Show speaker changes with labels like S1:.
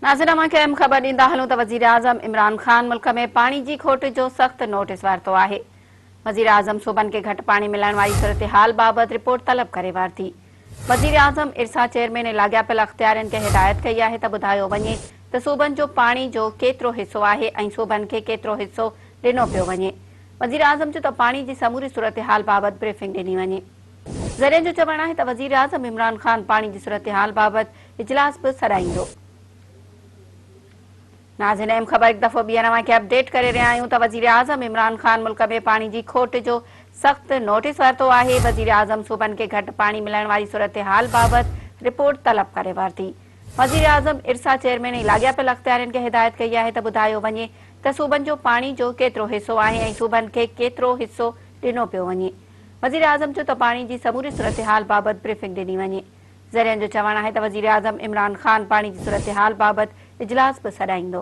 S1: नाज़रीन, अमांखे अहम ख़बर ॾींदा हलूं त वज़ीर आज़म इमरान ख़ान मुल्क में पाणी जी खोट जो सख़्त नोटिस वरितो आहे। वज़ीर आज़म सूबनि खे घटि पाणी मिलण वारी सूरत-हाल बाबति रिपोर्ट तलब करे वरिती। वज़ीर आज़म इरसा चेयरमैन ऐं लाॻापियल अख़्तियारनि खे हिदायत कई आहे त ॿुधायो वञे त सूबनि जो पाणी जो केतिरो हिसो आहे ऐं सूबनि खे केतिरो हिसो ॾिनो पियो वञे। वज़ीर आज़म चयो त पाणी जी समूरी सूरत-हाल बाबति ब्रीफिंग ॾिनी वञे। ज़रियनि जो चवणु आहे त वज़ीर आज़म इमरान ख़ान पाणी जी सूरत-हाल बाबति इजलास बि सॾाईंदो। नाज़रीन, अहम ख़बर हिकु दफ़ो ॿीहर अव्हांखे अपडेट करे रहिया आहियूं त वज़ीर आज़म इमरान ख़ान मुल्क में पाणी जी खोट जो सख़्त नोटिस वरितो आहे। वज़ीर आज़म सूबनि खे घटि पाणी मिलण वारी सूरत-हाल बाबति रिपोर्ट तलब करे वरिती। वज़ीर आज़म इरसा चेयरमैन ऐं लाॻापियल अख़्तियारनि खे हिदायत कई आहे त ॿुधायो वञे त सूबनि जो पाणी जो केतिरो हिसो आहे ऐं सूबनि खे केतिरो हिसो ॾिनो पियो वञे। वज़ीर आज़म चयो त पाणी जी समूरी सूरत-हाल बाबति ब्रीफिंग ॾिनी वञे। ज़रियनि जो चवणु आहे त वज़ीर आज़म इमरान ख़ान पाणी जी सूरत-हाल बाबति इजलास बि सॾाईंदो।